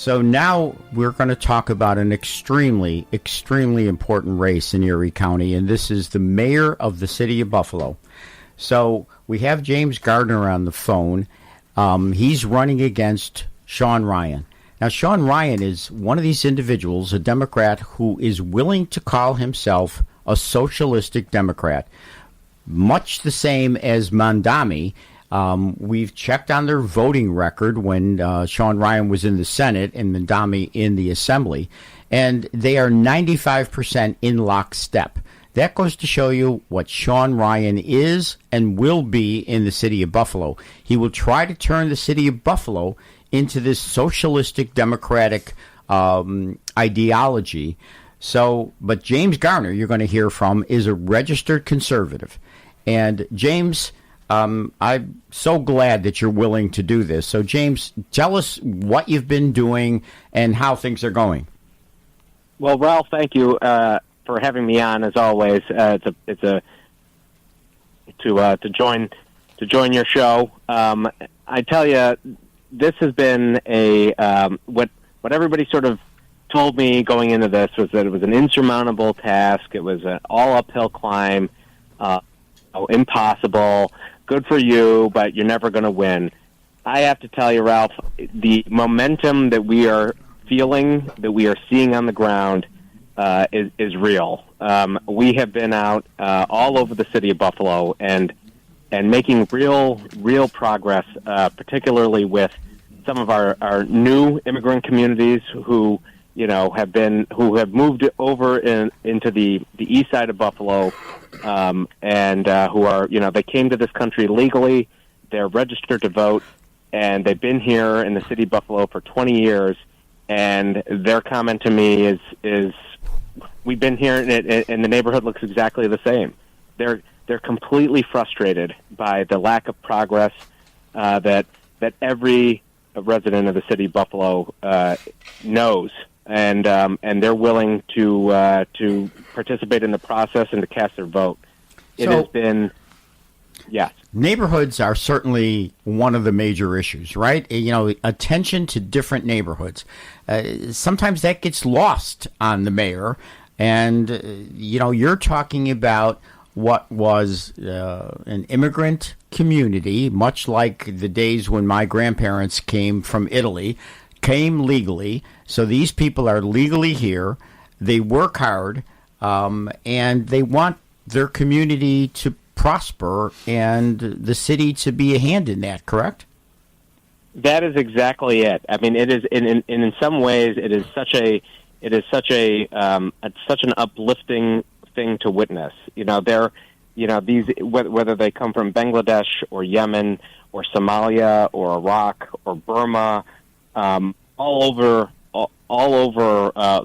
So now we're going to talk about an extremely, extremely important race in Erie County, and this is the mayor of the city of Buffalo. So we have James Gardner on the phone. He's running against Sean Ryan. Now, Sean Ryan is one of these individuals, a Democrat, who is willing to call himself a socialistic Democrat, much the same as Mondami. We've checked on their voting record when Sean Ryan was in the Senate and Mondami in the Assembly, and they are 95% in lockstep. That goes to show you what Sean Ryan is and will be in the city of Buffalo. He will try to turn the city of Buffalo into this socialistic democratic ideology. So, but James Garner, you're going to hear from, is a registered conservative. And James, I'm so glad that you're willing to do this. So, James, tell us what you've been doing and how things are going. Well, Ralph, thank you for having me on. As always, to join your show. I tell you, this has been what everybody sort of told me going into this was that it was an insurmountable task. It was an all uphill climb, impossible. Good for you, but you're never going to win. I have to tell you, Ralph, the momentum that we are feeling, that we are seeing on the ground, is real. We have been out all over the city of Buffalo and making real progress, particularly with some of our new immigrant communities who have moved over into the east side of Buffalo, and who are, they came to this country legally. They're registered to vote, and they've been here in the city of Buffalo for 20 years. And their comment to me is we've been here, and the neighborhood looks exactly the same. They're completely frustrated by the lack of progress that every resident of the city of Buffalo knows. And they're willing to participate in the process and to cast their vote. It has been, yes. Neighborhoods are certainly one of the major issues, right? Attention to different neighborhoods. Sometimes that gets lost on the mayor. And, you're talking about what was an immigrant community, much like the days when my grandparents came from Italy, came legally. So these people are legally here. They work hard, and they want their community to prosper and the city to be a hand in that, correct? That is exactly it. I mean, it is in some ways it is such an uplifting thing to witness. These, whether they come from Bangladesh or Yemen or Somalia or Iraq or Burma, all over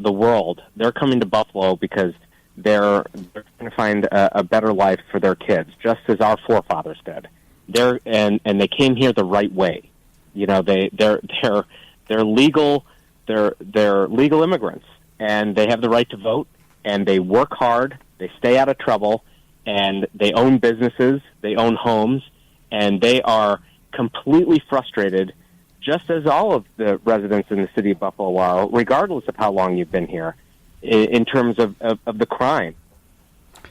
the world, they're coming to Buffalo because they're going to find a better life for their kids, just as our forefathers did. And they came here the right way. They're legal. They're legal immigrants, and they have the right to vote. And they work hard. They stay out of trouble, and they own businesses. They own homes, and they are completely frustrated, just as all of the residents in the city of Buffalo are, regardless of how long you've been here, in terms of the crime.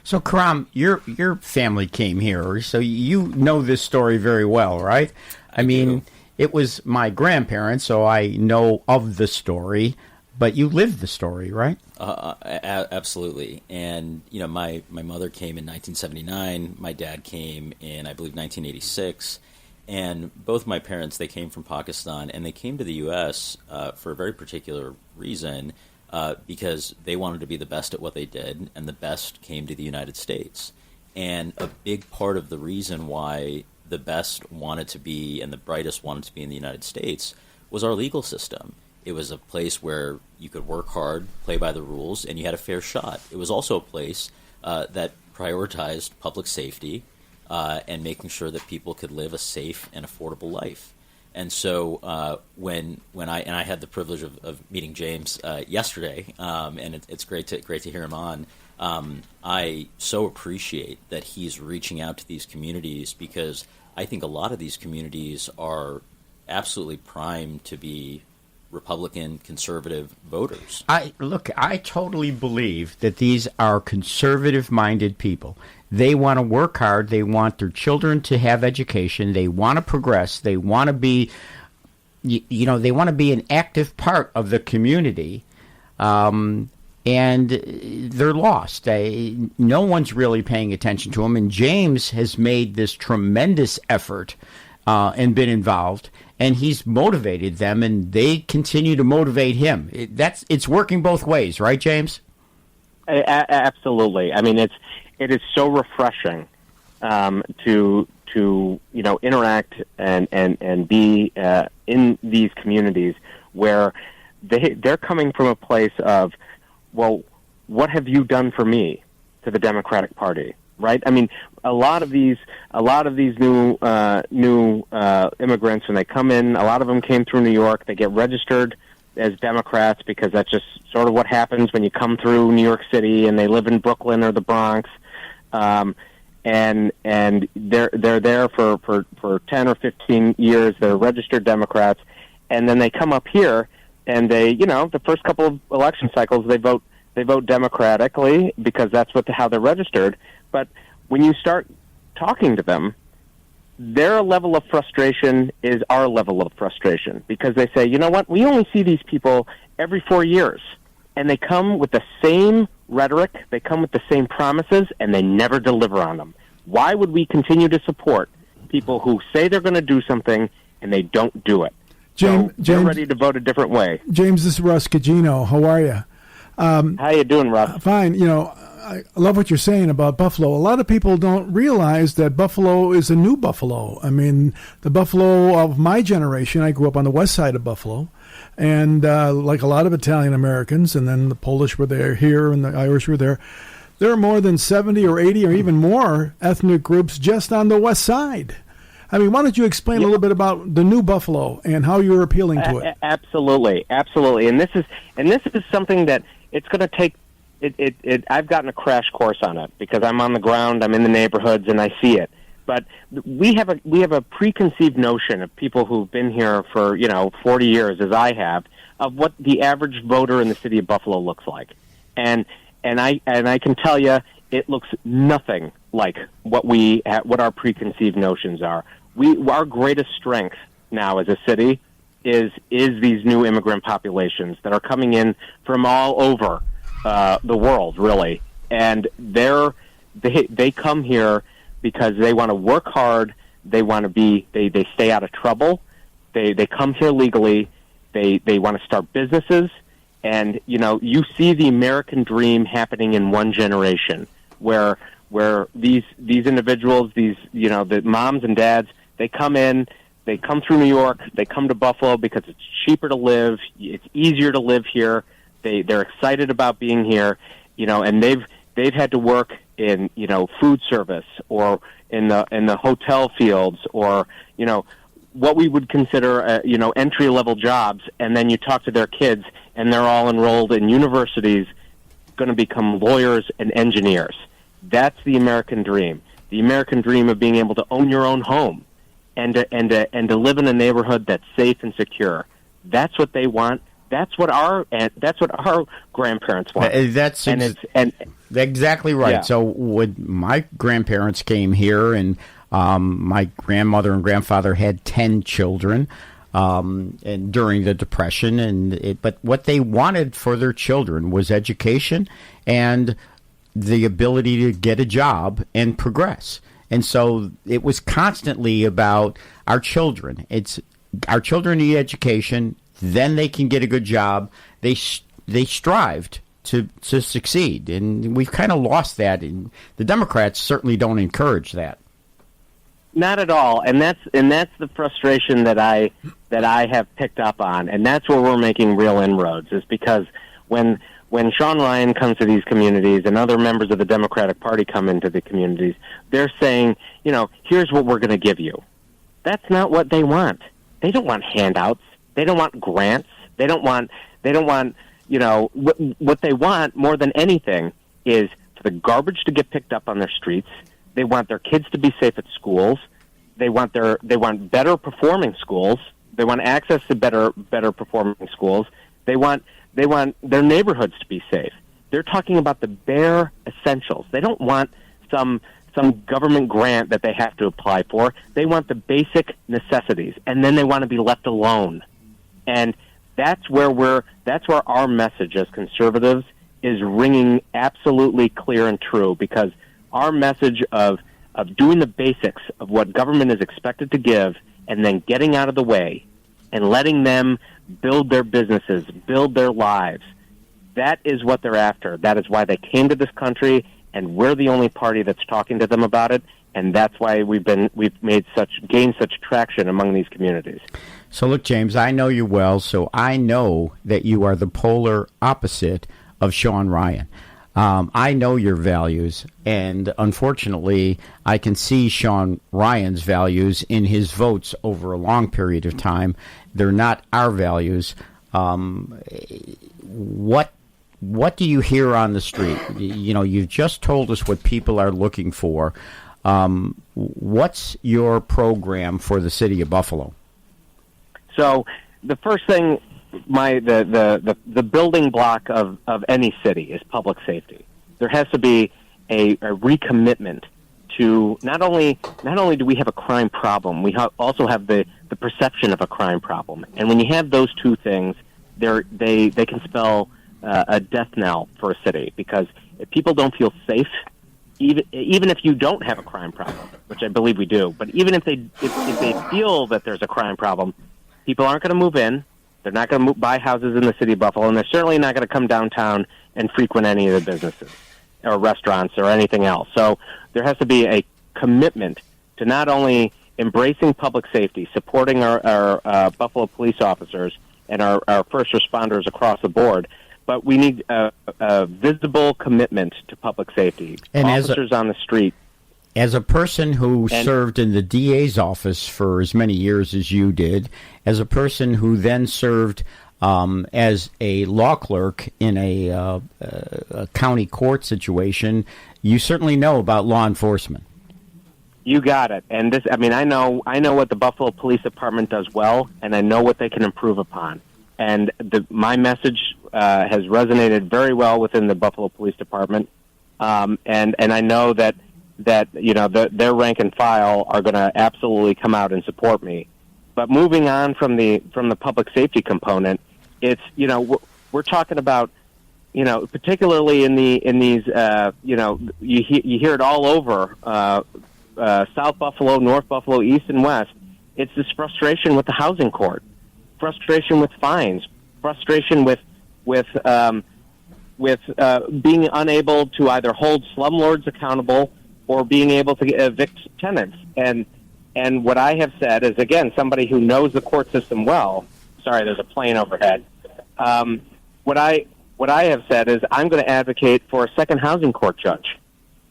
So, Karam, your family came here, so you know this story very well, right? I mean, it was my grandparents, so I know of the story, but you lived the story, right? Absolutely. And, my mother came in 1979. My dad came in, I believe, 1986. And both my parents, they came from Pakistan, and they came to the U.S. For a very particular reason, because they wanted to be the best at what they did, and the best came to the United States. And a big part of the reason why the best wanted to be and the brightest wanted to be in the United States was our legal system. It was a place where you could work hard, play by the rules, and you had a fair shot. It was also a place that prioritized public safety and making sure that people could live a safe and affordable life. And so when I had the privilege of meeting James yesterday, and it's great to hear him on. I so appreciate that he's reaching out to these communities, because I think a lot of these communities are absolutely primed to be Republican conservative voters. I totally believe that these are conservative-minded people. They want to work hard. They want their children to have education. They want to progress. They want to be, they want to be an active part of the community. And they're lost. No one's really paying attention to them. And James has made this tremendous effort and been involved. And he's motivated them, and they continue to motivate him. It's working both ways, right, James? Absolutely. I mean, it is so refreshing to interact and be in these communities where they're coming from a place of, well, what have you done for me, to the Democratic Party, right? I mean, a lot of these new immigrants, when they come in, a lot of them came through New York. They get registered as Democrats because that's just sort of what happens when you come through New York City, and they live in Brooklyn or the Bronx, and they're there for 10 or 15 years. They're registered Democrats, and then they come up here, and they, the first couple of election cycles, they vote Democratically because that's how they're registered. But when you start talking to them, their level of frustration is our level of frustration, because they say, you know what, we only see these people every 4 years, and they come with the same rhetoric, they come with the same promises, and they never deliver on them. Why would we continue to support people who say they're going to do something and they don't do it? James, they're ready to vote a different way. James, this is Russ Cagino. How are you? How you doing, Russ? Fine. I love what you're saying about Buffalo. A lot of people don't realize that Buffalo is a new Buffalo. I mean, the Buffalo of my generation, I grew up on the west side of Buffalo, and like a lot of Italian Americans, and then the Polish were there here and the Irish were there. There are more than 70 or 80 or even more ethnic groups just on the west side. I mean, why don't you explain a little bit about the new Buffalo and how you're appealing to it? Absolutely. And this is something that it's going to take. I've gotten a crash course on it because I'm on the ground, I'm in the neighborhoods, and I see it. But we have a preconceived notion of people who've been here for 40 years, as I have, of what the average voter in the city of Buffalo looks like, and I can tell you, it looks nothing like what our preconceived notions are. Our greatest strength now as a city is these new immigrant populations that are coming in from all over the world, really, and they come here because they want to work hard. They want to they stay out of trouble. They come here legally. They want to start businesses, and you see the American dream happening in one generation, where these individuals, the moms and dads, they come in. They come through New York. They come to Buffalo because it's cheaper to live. It's easier to live here. They're excited about being here, and they've had to work in food service or in the hotel fields or what we would consider entry level jobs. And then you talk to their kids, and they're all enrolled in universities, going to become lawyers and engineers. That's the American dream. The American dream of being able to own your own home and to live in a neighborhood that's safe and secure. That's what they want. That's what our grandparents want. That's exactly right. Yeah. So when my grandparents came here, and my grandmother and grandfather had 10 children, and during the Depression, but what they wanted for their children was education and the ability to get a job and progress. And so it was constantly about our children. It's our children need education. Then they can get a good job. They strived to succeed, and we've kind of lost that. And the Democrats certainly don't encourage that. Not at all, and that's the frustration that I have picked up on, and that's where we're making real inroads. Is because when Sean Ryan comes to these communities and other members of the Democratic Party come into the communities, they're saying, here's what we're going to give you. That's not what they want. They don't want handouts. They don't want grants. They don't want, what they want more than anything is for the garbage to get picked up on their streets. They want their kids to be safe at schools. They want better performing schools They want access to better performing schools. They want their neighborhoods to be safe. They're talking about the bare essentials. They don't want some government grant that they have to apply for. They want the basic necessities, and then they want to be left alone. And that's where our message as conservatives is ringing absolutely clear and true, because our message of doing the basics of what government is expected to give and then getting out of the way and letting them build their businesses, build their lives, that is what they're after. That is why they came to this country, and we're the only party that's talking to them about it, and that's why we've gained such traction among these communities. So look, James, I know you well, so I know that you are the polar opposite of Sean Ryan. I know your values, and unfortunately, I can see Sean Ryan's values in his votes over a long period of time. They're not our values. What do you hear on the street? You know, you've just told us what people are looking for. What's your program for the city of Buffalo? So the first thing, the building block of any city is public safety. There has to be a recommitment to not only do we have a crime problem, we also have the perception of a crime problem. And when you have those two things, they can spell a death knell for a city, because if people don't feel safe, even if you don't have a crime problem, which I believe we do, but even if they feel that there's a crime problem, people aren't going to move in. They're not going to buy houses in the city of Buffalo, and they're certainly not going to come downtown and frequent any of the businesses or restaurants or anything else. So there has to be a commitment to not only embracing public safety, supporting our Buffalo police officers and our first responders across the board, but we need a visible commitment to public safety. And officers on the street. As a person who served in the DA's office for as many years as you did, as a person who then served as a law clerk in a county court situation, you certainly know about law enforcement. You got it. And this, I mean, I know what the Buffalo Police Department does well, and I know what they can improve upon. And my message has resonated very well within the Buffalo Police Department, and I know that you know their rank and file are going to absolutely come out and support me. But moving on from the public safety component, it's, you know, we're talking about, you know, particularly in these you know, you hear it all over South Buffalo, North Buffalo, East and West. It's this frustration with the housing court, frustration with fines, frustration with being unable to either hold slumlords accountable or being able to evict tenants. And what I have said is, again, somebody who knows the court system well. Sorry, there's a plane overhead. What I have said is I'm going to advocate for a second housing court judge.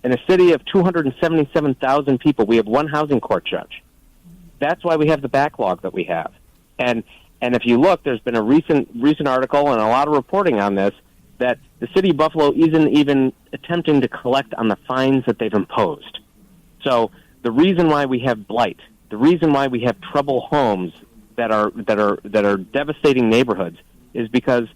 In a city of 277,000 people, we have one housing court judge. That's why we have the backlog that we have. And if you look, there's been a recent article and a lot of reporting on this, that the city of Buffalo isn't even attempting to collect on the fines that they've imposed. So the reason why we have blight, the reason why we have trouble homes that are devastating neighborhoods, is because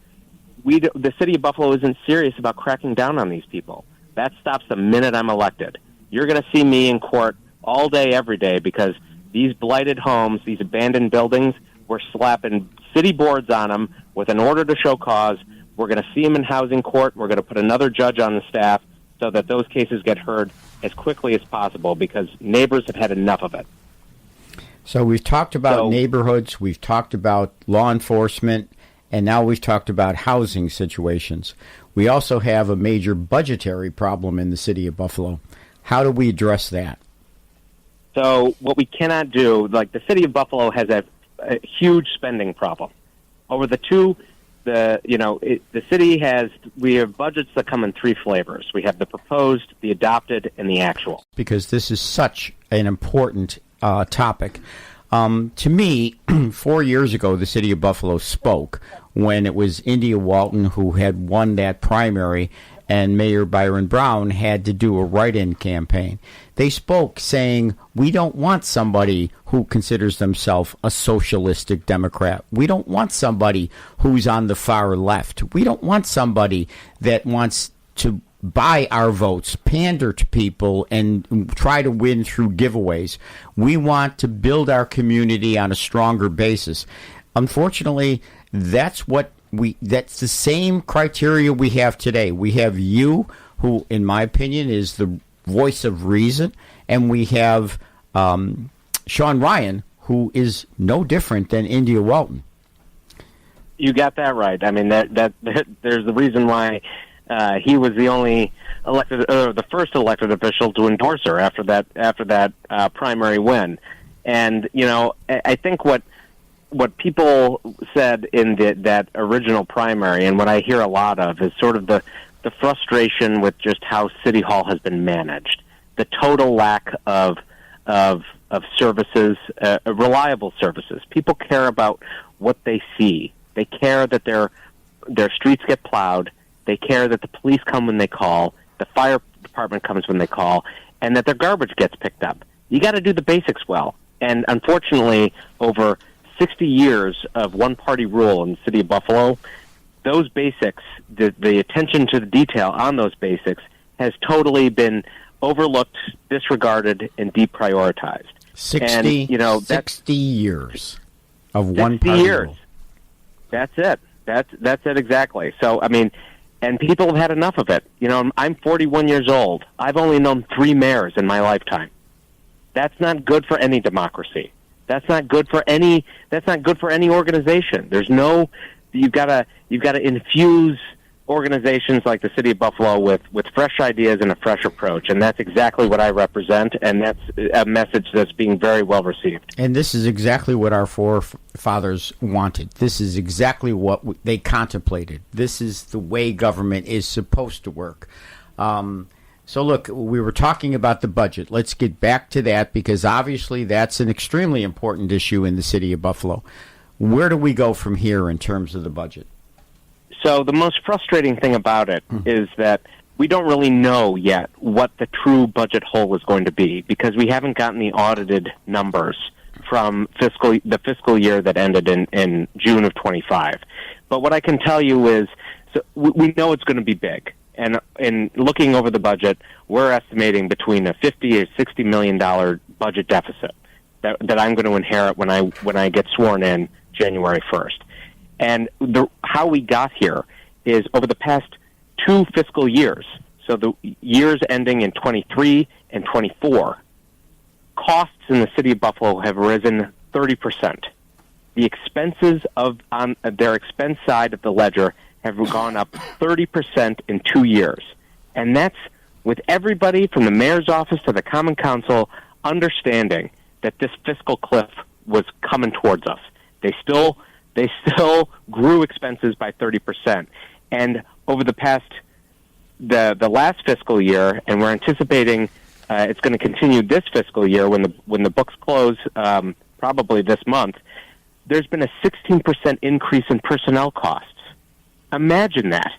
the city of Buffalo isn't serious about cracking down on these people. That stops the minute I'm elected. You're going to see me in court all day, every day, because these blighted homes, these abandoned buildings, we're slapping city boards on them with an order to show cause. We're going to see them in housing court. We're going to put another judge on the staff so that those cases get heard as quickly as possible, because neighbors have had enough of it. So we've talked about neighborhoods, we've talked about law enforcement, and now we've talked about housing situations. We also have a major budgetary problem in the city of Buffalo. How do we address that? So what we cannot do, like the city of Buffalo has a huge spending problem. Over the city we have budgets that come in three flavors. We have the proposed, the adopted, and the actual. Because this is such an important topic. To me, 4 years ago, the city of Buffalo spoke when it was India Walton who had won that primary, and Mayor Byron Brown had to do a write-in campaign. They spoke saying, we don't want somebody who considers themselves a socialistic Democrat. We don't want somebody who's on the far left. We don't want somebody that wants to buy our votes, pander to people, and try to win through giveaways. We want to build our community on a stronger basis. Unfortunately, that's the same criteria we have today. We have you, who, in my opinion, is the voice of reason, and we have Sean Ryan, who is no different than India Welton. You got that right. I mean, that there's the reason why he was the only the first elected official to endorse her after that primary win. And I think what people said in that original primary, and what I hear a lot of, is sort of the frustration with just how City Hall has been managed, the total lack of services, reliable services. People care about what they see. They care that their streets get plowed. They care that the police come when they call, the fire department comes when they call, and that their garbage gets picked up. You got to do the basics well. And unfortunately, over 60 years of one-party rule in the city of Buffalo, those basics, the attention to the detail on those basics, has totally been overlooked, disregarded, and deprioritized. 60 years of one-party rule. That's it. That's it exactly. So, I mean, and people have had enough of it. I'm 41 years old. I've only known 3 mayors in my lifetime. That's not good for any democracy. That's not good for any organization. You've got to infuse organizations like the City of Buffalo with fresh ideas and a fresh approach, and that's exactly what I represent, and that's a message that's being very well received. And this is exactly what our forefathers wanted. This is exactly what they contemplated. This is the way government is supposed to work. So look, we were talking about the budget. Let's get back to that, because obviously that's an extremely important issue in the City of Buffalo. Where do we go from here in terms of the budget? So the most frustrating thing about it is that we don't really know yet what the true budget hole is going to be, because we haven't gotten the audited numbers from the fiscal year that ended in June of 25. But what I can tell you is, we know it's going to be big. And in looking over the budget, we're estimating between a $50 or $60 million budget deficit that I'm going to inherit when I get sworn in January 1st. And how we got here is over the past 2 fiscal years, so the years ending in 23 and 24, costs in the City of Buffalo have risen 30%. The expenses on their expense side of the ledger have gone up 30% in 2 years. And that's with everybody from the mayor's office to the common council understanding that this fiscal cliff was coming towards us. They still grew expenses by 30%. And over the last fiscal year, and we're anticipating it's going to continue this fiscal year when the books close probably this month, there's been a 16% increase in personnel costs. Imagine that.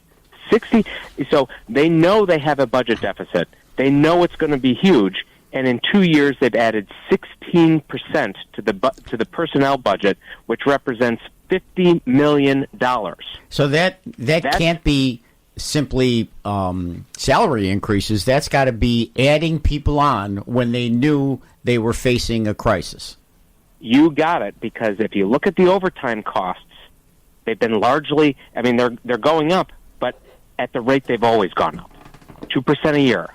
60. So they know they have a budget deficit. They know it's going to be huge, and in 2 years they've added 16% to the personnel budget, which represents $50 million. So that can't be simply salary increases. That's got to be adding people on when they knew they were facing a crisis. You got it, because if you look at the overtime costs, they've been largely, I mean, they're going up, but at the rate they've always gone up, 2% a year.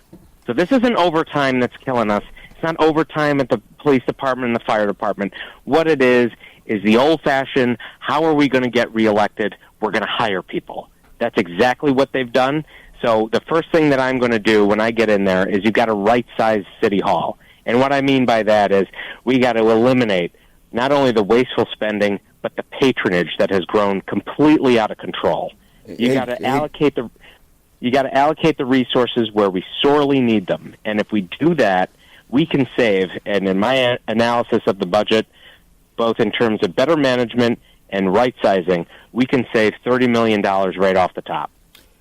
So this isn't overtime that's killing us. It's not overtime at the police department and the fire department. What it is the old-fashioned, how are we going to get reelected? We're going to hire people. That's exactly what they've done. So the first thing that I'm going to do when I get in there is you've got to right-size City Hall. And what I mean by that is we got to eliminate not only the wasteful spending, but the patronage that has grown completely out of control. You got to allocate the resources where we sorely need them. And if we do that, we can save, and in my analysis of the budget, both in terms of better management and right-sizing, we can save $30 million right off the top.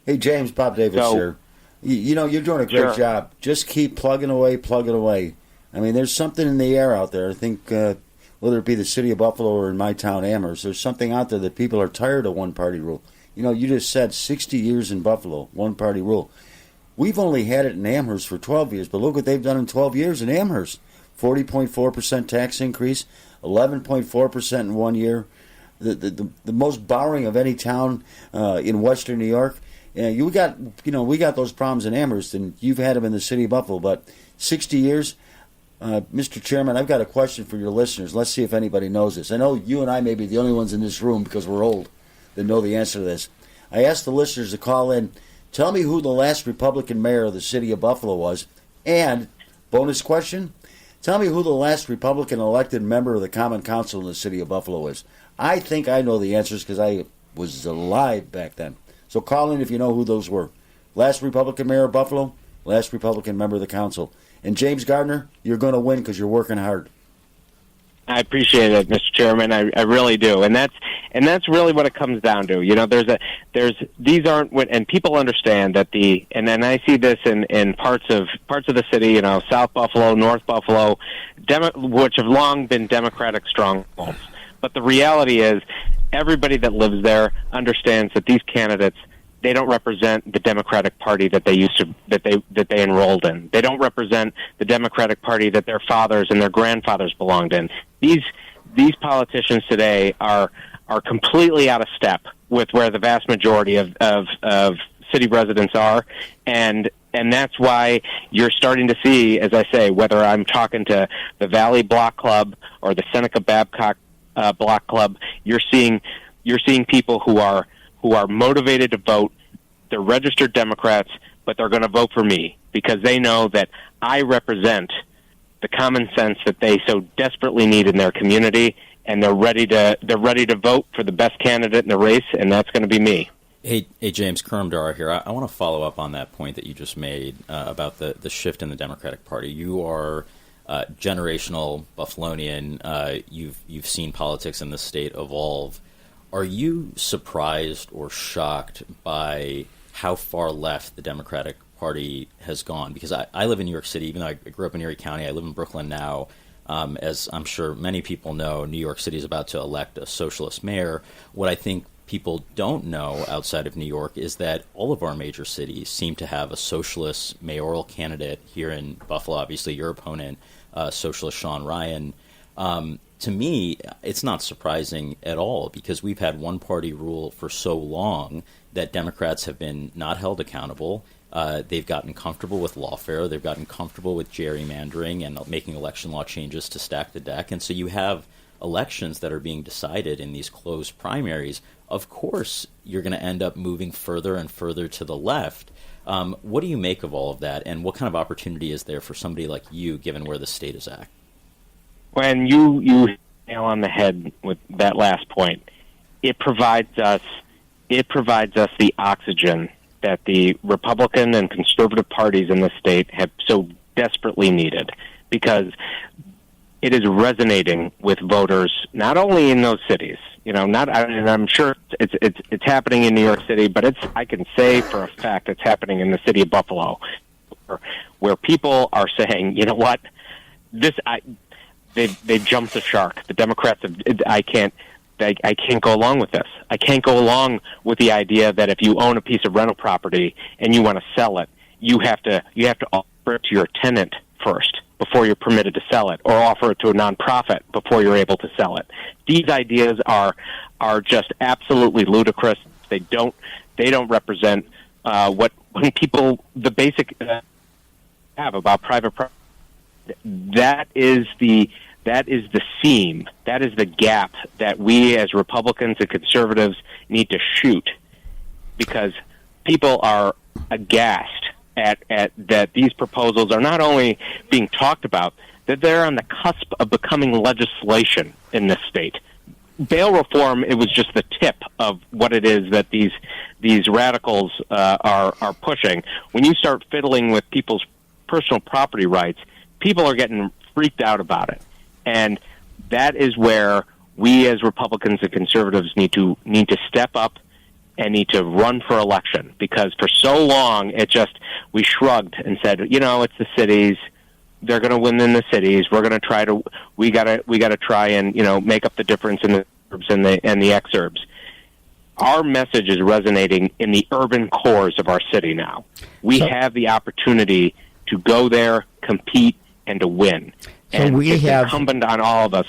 Hey, James, Bob Davis here. You're doing a great job. Just keep plugging away. I mean, there's something in the air out there. I think whether it be the city of Buffalo or in my town, Amherst, there's something out there that people are tired of one-party rule. You just said 60 years in Buffalo, one-party rule. We've only had it in Amherst for 12 years, but look what they've done in 12 years in Amherst. 40.4% tax increase, 11.4% in 1 year. The most borrowing of any town in Western New York. We got those problems in Amherst, and you've had them in the city of Buffalo. But 60 years, Mr. Chairman, I've got a question for your listeners. Let's see if anybody knows this. I know you and I may be the only ones in this room because we're old that know the answer to this. I asked the listeners to call in. Tell me who the last Republican mayor of the city of Buffalo was. And, bonus question, tell me who the last Republican elected member of the Common Council in the city of Buffalo is. I think I know the answers because I was alive back then. So call in if you know who those were. Last Republican mayor of Buffalo, last Republican member of the council. And James Gardner, you're going to win because you're working hard. I appreciate it, Mr. Chairman. I really do, and that's really what it comes down to. These aren't, and people understand that and I see this in parts of the city, South Buffalo, North Buffalo, which have long been Democratic strongholds. But the reality is, everybody that lives there understands that these candidates, they don't represent the Democratic Party that they enrolled in. They don't represent the Democratic Party that their fathers and their grandfathers belonged in. These politicians today are completely out of step with where the vast majority of city residents are, and that's why you're starting to see, as I say, whether I'm talking to the Valley Block Club or the Seneca Babcock Block Club, you're seeing people who are motivated to vote. They're registered Democrats, but they're going to vote for me because they know that I represent the common sense that they so desperately need in their community, and they're ready to vote for the best candidate in the race, and that's going to be me. Hey, James, Kurmdar here. I want to follow up on that point that you just made about the shift in the Democratic Party. You are generational Buffalonian. You've seen politics in the state evolve. Are you surprised or shocked by how far left the Democratic Party has gone? Because I live in New York City, even though I grew up in Erie County. I live in Brooklyn now. As I'm sure many people know, New York City is about to elect a socialist mayor. What I think people don't know outside of New York is that all of our major cities seem to have a socialist mayoral candidate. Here in Buffalo, obviously your opponent, socialist Sean Ryan. To me, it's not surprising at all because we've had one-party rule for so long that Democrats have been not held accountable. They've gotten comfortable with lawfare. They've gotten comfortable with gerrymandering and making election law changes to stack the deck. And so you have elections that are being decided in these closed primaries. Of course, you're going to end up moving further and further to the left. What do you make of all of that, and what kind of opportunity is there for somebody like you, given where the state is at? When you nail on the head with that last point, it provides us the oxygen that the Republican and conservative parties in the state have so desperately needed, because it is resonating with voters not only in those cities, and I'm sure it's happening in New York City, but I can say for a fact it's happening in the city of Buffalo, where people are saying, you know what, they've jumped the shark. The Democrats I can't go along with this. I can't go along with the idea that if you own a piece of rental property and you want to sell it, you have to offer it to your tenant first before you're permitted to sell it, or offer it to a nonprofit before you're able to sell it. These ideas are just absolutely ludicrous. They don't represent what people the basic have about private property. That is the seam. That is the gap that we as Republicans and conservatives need to shoot, because people are aghast at that these proposals are not only being talked about, that they're on the cusp of becoming legislation in this state. Bail reform, it was just the tip of what it is that these radicals are pushing. When you start fiddling with people's personal property rights, people are getting freaked out about it. And that is where we as Republicans and conservatives need to step up and need to run for election, because for so long we shrugged and said, it's the cities. They're going to win in the cities. We got to try and make up the difference in the suburbs and the exurbs. Our message is resonating in the urban cores of our city now. We have the opportunity to go there, compete, and to win. And it's incumbent on all of us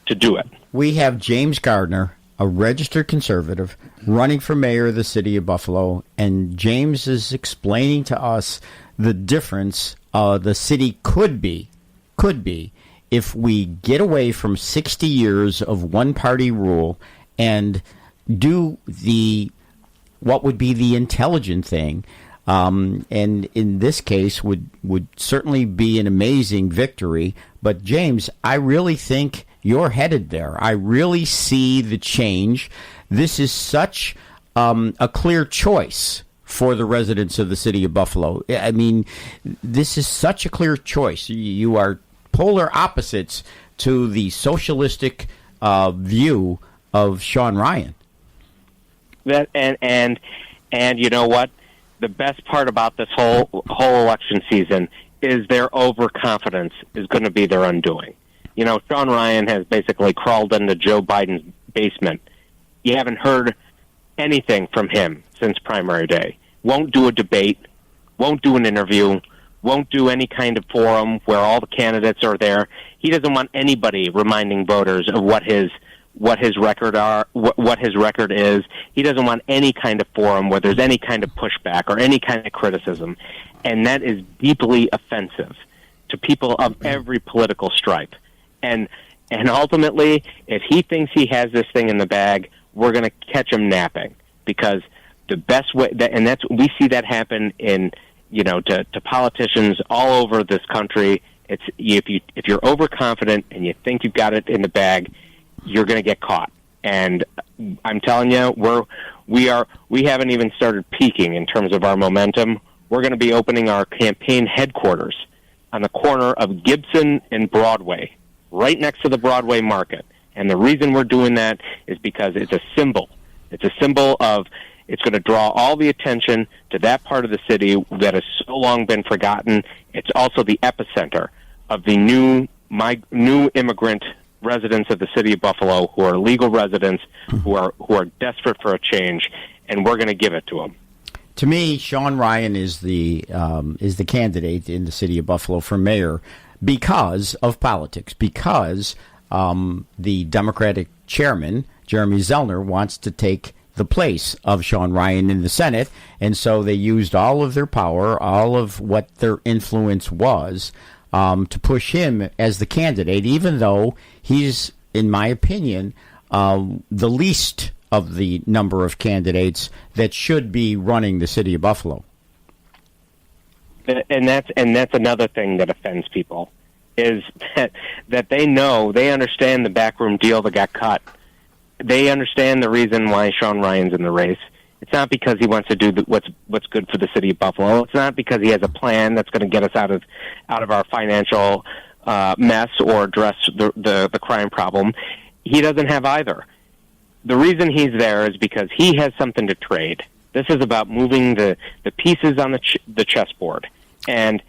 to do it. We have James Gardner, a registered conservative, running for mayor of the city of Buffalo, and James is explaining to us the difference the city could be if we get away from 60 years of one-party rule and do what would be the intelligent thing, and in this case would certainly be an amazing victory. But James, I really think you're headed there. I really see the change. This is such a clear choice for the residents of the city of Buffalo. I mean, this is such a clear choice. You are polar opposites to the socialistic view of Sean Ryan. And you know what? The best part about this whole election season is their overconfidence is going to be their undoing. Sean Ryan has basically crawled into Joe Biden's basement. You haven't heard anything from him since primary day. Won't do a debate, won't do an interview, won't do any kind of forum where all the candidates are there. He doesn't want anybody reminding voters of what his record is. He doesn't want any kind of forum where there's any kind of pushback or any kind of criticism, and that is deeply offensive to people of every political stripe. And ultimately, if he thinks he has this thing in the bag, we're going to catch him napping, because the best way we see that happen in to politicians all over this country. It's if you're overconfident and you think you've got it in the bag, you're going to get caught. And I'm telling you, we haven't even started peaking in terms of our momentum. We're going to be opening our campaign headquarters on the corner of Gibson and Broadway, right next to the Broadway Market. And the reason we're doing that is because it's a symbol. It's a symbol of, it's going to draw all the attention to that part of the city that has so long been forgotten. It's also the epicenter of the new immigrant residents of the city of Buffalo, who are legal residents, who are desperate for a change, and we're going to give it to them. To me, Sean Ryan is the candidate in the city of Buffalo for mayor because of politics, because the Democratic chairman, Jeremy Zellner, wants to take the place of Sean Ryan in the Senate, and so they used all of their power, all of what their influence was, to push him as the candidate, even though he's, in my opinion, the least of the number of candidates that should be running the city of Buffalo. And that's another thing that offends people, is that they understand the backroom deal that got cut. They understand the reason why Sean Ryan's in the race. It's not because he wants to do what's good for the city of Buffalo. It's not because he has a plan that's going to get us out of our financial mess or address the crime problem. He doesn't have either. The reason he's there is because he has something to trade. This is about moving the pieces on the chessboard, and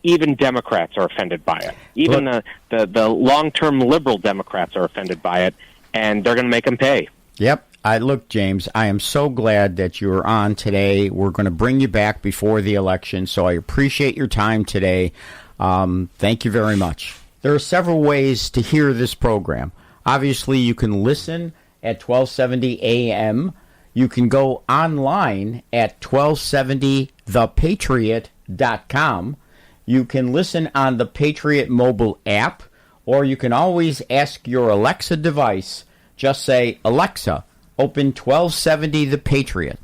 even Democrats are offended by it. Even the long-term liberal Democrats are offended by it, and they're going to make him pay. Yep. Look, James, I am so glad that you are on today. We're going to bring you back before the election, so I appreciate your time today. Thank you very much. There are several ways to hear this program. Obviously, you can listen at 1270 a.m. You can go online at 1270thepatriot.com. You can listen on the Patriot mobile app, or you can always ask your Alexa device. Just say, Alexa, open 1270 The Patriot.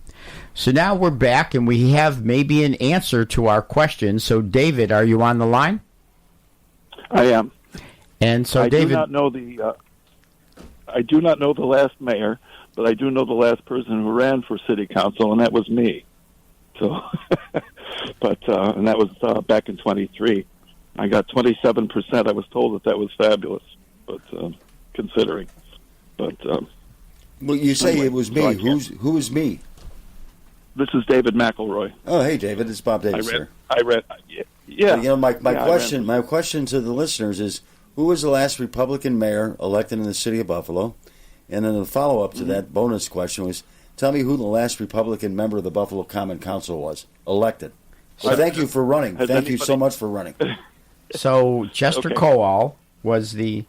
So now we're back, and we have maybe an answer to our question. So, David, are you on the line? I am. And so, David, I do not know the last mayor, but I do know the last person who ran for city council, and that was me. So, and that was back in 23. I got 27%. I was told that was fabulous, but considering. But well, you say anyway, it was me. So Who is me? This is David McElroy. Oh, hey, David. It's Bob Davis here. Yeah. You know, my question to the listeners is, who was the last Republican mayor elected in the city of Buffalo? And then the follow-up to that bonus question was, tell me who the last Republican member of the Buffalo Common Council was elected. So thank you for running. Thank you so much for running. So Chester Okay. Kowal was the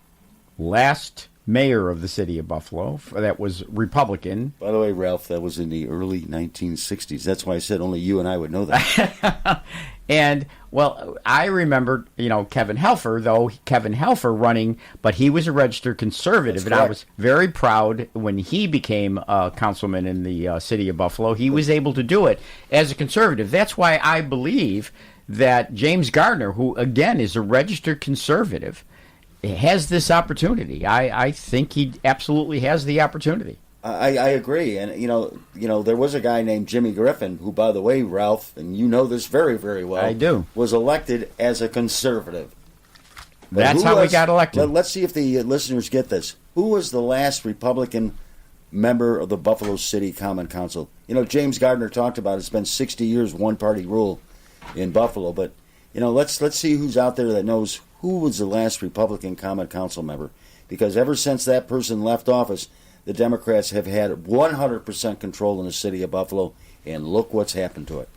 last mayor of the city of Buffalo that was Republican. By the way, Ralph, that was in the early 1960s. That's why I said only you and I would know that. And, well, I remember, Kevin Helfer running, but he was a registered conservative. That's and I correct. was very proud when he became a councilman in the city of Buffalo. He was able to do it as a conservative. That's why I believe that James Gardner, who, again, is a registered conservative, has this opportunity. I think he absolutely has the opportunity. I agree, and there was a guy named Jimmy Griffin, who, by the way, Ralph, and you know this very, very well. I do. Was elected as a conservative. But That's who how we was- got elected. Let's see if the listeners get this. Who was the last Republican member of the Buffalo City Common Council? James Gardner talked about it's been 60 years one-party rule in Buffalo, but let's see who's out there that knows who was the last Republican Common Council member, because ever since that person left office, the Democrats have had 100% control in the city of Buffalo, and look what's happened to it.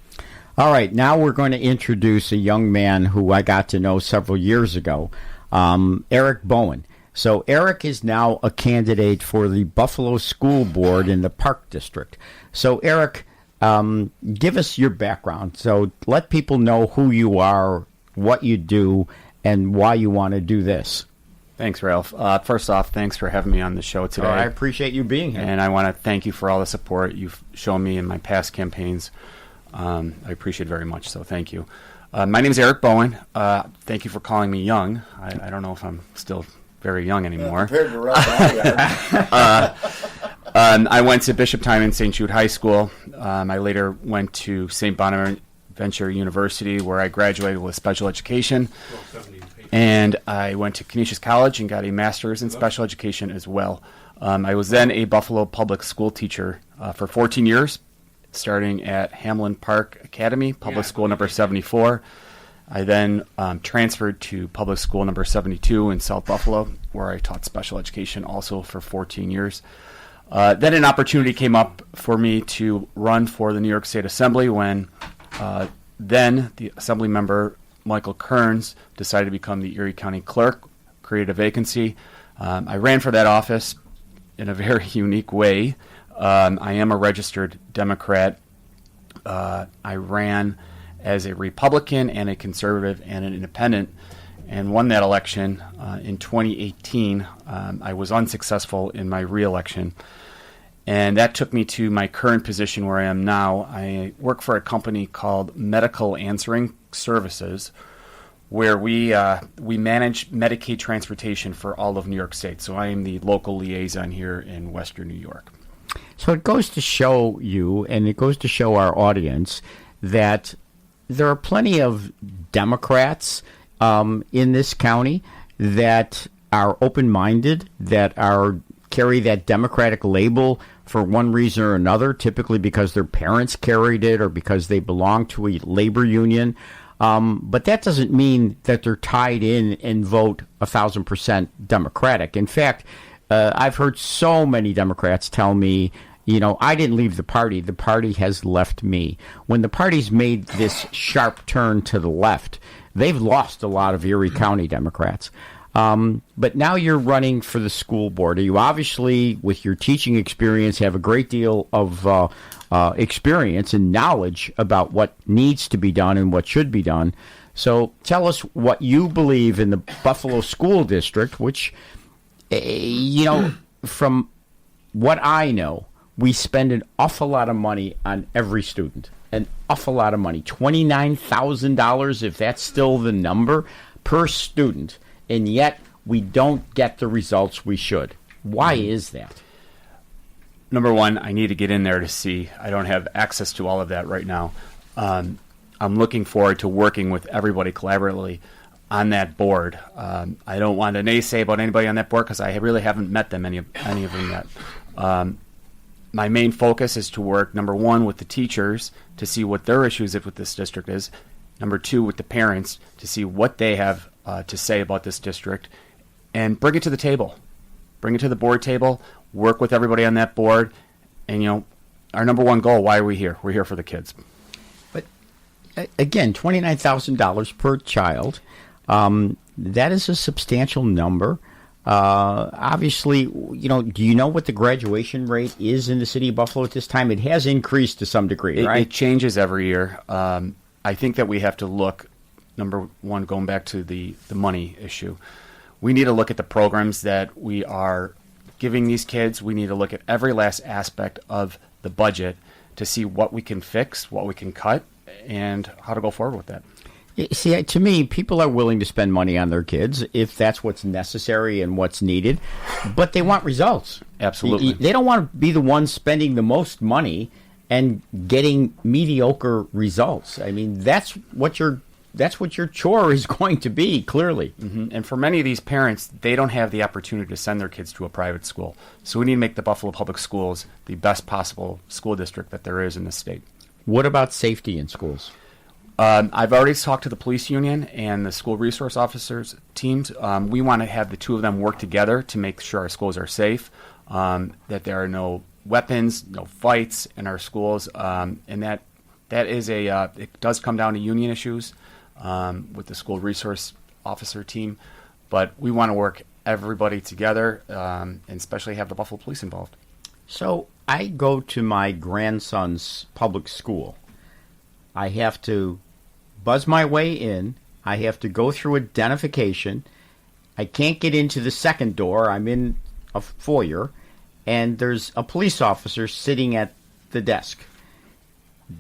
All right, now we're going to introduce a young man who I got to know several years ago, Eric Bowen. So Eric is now a candidate for the Buffalo School Board in the Park District. So Eric, give us your background. So let people know who you are, what you do, and why you want to do this. Thanks, Ralph. First off, thanks for having me on the show today. I appreciate you being here. And I want to thank you for all the support you've shown me in my past campaigns. I appreciate it very much, so thank you. My name is Eric Bowen. Thank you for calling me young. I don't know if I'm still very young anymore. Compared to Ralph, I went to Bishop Timon St. Jude High School. I later went to St. Bonaventure University, where I graduated with special education. And I went to Canisius College and got a master's in special education as well. I was then a Buffalo public school teacher for 14 years, starting at Hamlin Park Academy, public school number 74. I then transferred to public school number 72 in South Buffalo, where I taught special education also for 14 years. Then an opportunity came up for me to run for the New York State Assembly when then the Assembly member Michael Kearns decided to become the Erie County Clerk, created a vacancy. I ran for that office in a very unique way. I am a registered Democrat. I ran as a Republican and a conservative and an independent and won that election in 2018. I was unsuccessful in my re-election. And that took me to my current position where I am now. I work for a company called Medical Answering Services, where we manage Medicaid transportation for all of New York State. So I am the local liaison here in Western New York. So it goes to show you, and it goes to show our audience, that there are plenty of Democrats in this county that are open-minded, that carry that Democratic label for one reason or another, typically because their parents carried it or because they belong to a labor union. But that doesn't mean that they're tied in and vote 1,000% Democratic. In fact, I've heard so many Democrats tell me, I didn't leave the party has left me. When the party's made this sharp turn to the left, they've lost a lot of Erie County Democrats. But now you're running for the school board. You obviously, with your teaching experience, have a great deal of experience and knowledge about what needs to be done and what should be done. So tell us what you believe in the Buffalo School District, which, from what I know, we spend an awful lot of money on every student. An awful lot of money. $29,000, if that's still the number, per student. And yet we don't get the results we should. Why is that? Number one, I need to get in there to see. I don't have access to all of that right now. I'm looking forward to working with everybody collaboratively on that board. I don't want to naysay about anybody on that board because I really haven't met them, any of them yet. My main focus is to work, number one, with the teachers to see what their issues with this district is. Number two, with the parents to see what they have to say about this district, and bring it to the table. Bring it to the board table, work with everybody on that board, and, our number one goal, why are we here? We're here for the kids. But again, $29,000 per child, that is a substantial number. Obviously, do you know what the graduation rate is in the city of Buffalo at this time? It has increased to some degree, right? It changes every year. I think that we have to look, number one, going back to the money issue. We need to look at the programs that we are giving these kids. We need to look at every last aspect of the budget to see what we can fix, what we can cut, and how to go forward with that. See, to me, people are willing to spend money on their kids if that's what's necessary and what's needed, but they want results. Absolutely. They don't want to be the ones spending the most money and getting mediocre results. I mean, that's what your chore is going to be, clearly. Mm-hmm. And for many of these parents, they don't have the opportunity to send their kids to a private school. So we need to make the Buffalo Public Schools the best possible school district that there is in the state. What about safety in schools? I've already talked to the police union and the school resource officers teams. We want to have the two of them work together to make sure our schools are safe, that there are no weapons, no fights in our schools, and that is it does come down to union issues with the school resource officer team, but we want to work everybody together and especially have the Buffalo Police involved. So I go to my grandson's public school. I have to buzz my way in. I have to go through identification. I can't get into the second door. I'm in a foyer, and there's a police officer sitting at the desk.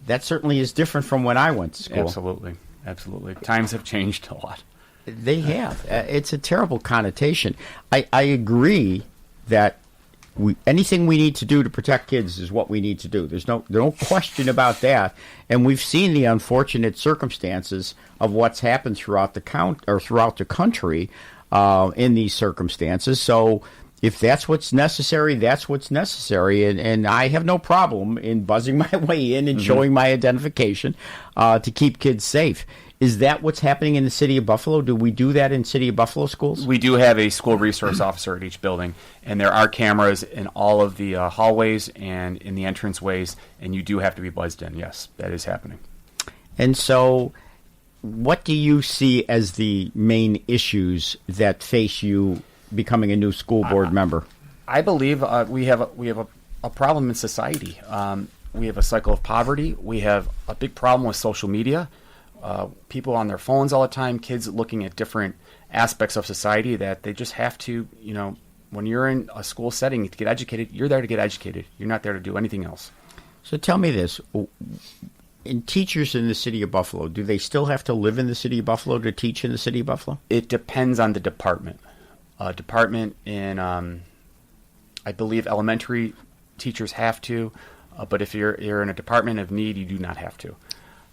That certainly is different from when I went to school. Absolutely. Times have changed a lot. They have. It's a terrible connotation. I agree that anything we need to do to protect kids is what we need to do. There's no question about that. And we've seen the unfortunate circumstances of what's happened throughout the country in these circumstances. So if that's what's necessary, that's what's necessary. And I have no problem in buzzing my way in and showing my identification to keep kids safe. Is that what's happening in the city of Buffalo? Do we do that in city of Buffalo schools? We do have a school resource officer at each building, and there are cameras in all of the hallways and in the entranceways, and you do have to be buzzed in. Yes, that is happening. And so what do you see as the main issues that face you becoming a new school board member? I believe we have a problem in society. We have a cycle of poverty. We have a big problem with social media. People on their phones all the time, kids looking at different aspects of society that they just have to, when you're in a school setting to get educated, you're there to get educated. You're not there to do anything else. So tell me this. Teachers in the city of Buffalo, do they still have to live in the city of Buffalo to teach in the city of Buffalo? It depends on the department. Department in, I believe, elementary teachers have to, but if you're in a department of need, you do not have to.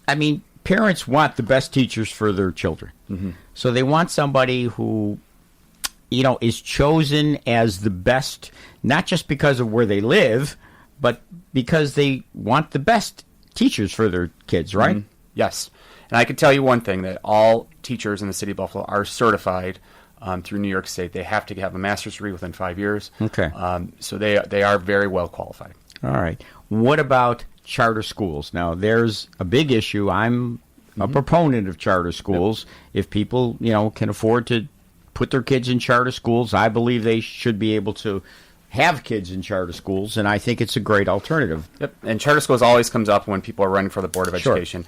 I mean, parents want the best teachers for their children. Mm-hmm. So they want somebody who, is chosen as the best, not just because of where they live, but because they want the best teachers for their kids, right? Mm-hmm. Yes. And I can tell you one thing, that all teachers in the city of Buffalo are certified through New York State. They have to have a master's degree within 5 years. Okay. So they are very well qualified. All right. What about charter schools? Now, there's a big issue. I'm a proponent of charter schools. Yep. If people, can afford to put their kids in charter schools, I believe they should be able to have kids in charter schools, and I think it's a great alternative. Yep. And charter schools always comes up when people are running for the Board of Education.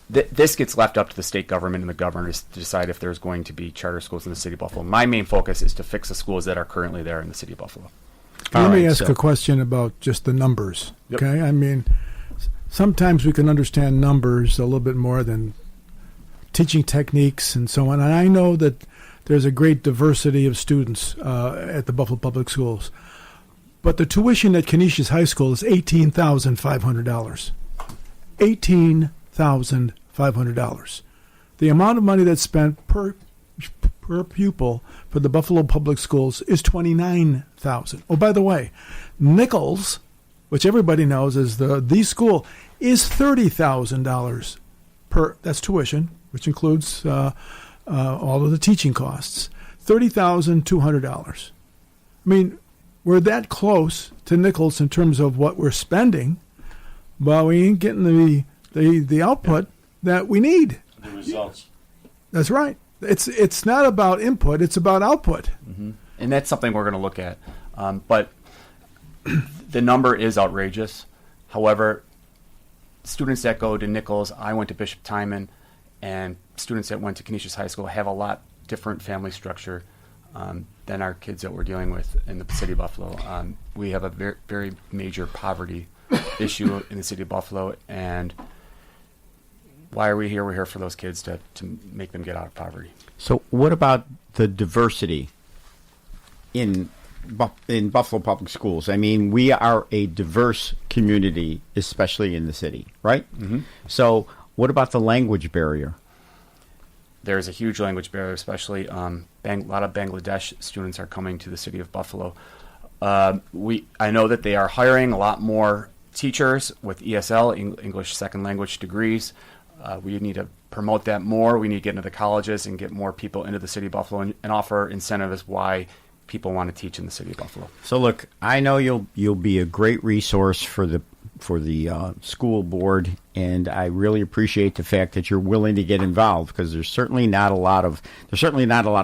This gets left up to the state government and the governors to decide if there's going to be charter schools in the city of Buffalo. My main focus is to fix the schools that are currently there in the city of Buffalo. Let me ask a question about just the numbers. Yep. Okay, I mean, sometimes we can understand numbers a little bit more than teaching techniques and so on. And I know that there's a great diversity of students at the Buffalo Public Schools. But the tuition at Canisius High School is $18,500. $18,500. The amount of money that's spent per pupil for the Buffalo Public Schools is $29,000. Oh, by the way, Nichols which everybody knows is the school, is $30,000 per. That's tuition, which includes all of the teaching costs. $30,200. I mean, we're that close to Nichols in terms of what we're spending, but we ain't getting the output that we need. The results. That's right. It's not about input; it's about output. Mm-hmm. And that's something we're going to look at. But the number is outrageous. However, students that go to Nichols, I went to Bishop Timon, and students that went to Canisius High School have a lot different family structure than our kids that we're dealing with in the city of Buffalo. We have a very, very major poverty issue in the city of Buffalo, and why are we here? We're here for those kids to make them get out of poverty. So what about the diversity in Buffalo Public Schools? I mean, we are a diverse community, especially in the city, right? Mm-hmm. So what about the language barrier? There's a huge language barrier, especially a lot of Bangladesh students are coming to the city of Buffalo. I know that they are hiring a lot more teachers with ESL, English Second Language degrees. We need to promote that more. We need to get into the colleges and get more people into the city of Buffalo and offer incentives why people want to teach in the city of Buffalo. So look, I know you'll be a great resource for the school board, and I really appreciate the fact that you're willing to get involved, because there's certainly not a lot of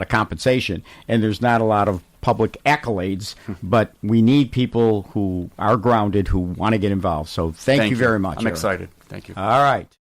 compensation, and there's not a lot of public accolades, but we need people who are grounded, who want to get involved. So thank you very much. I'm excited. Thank you. All right.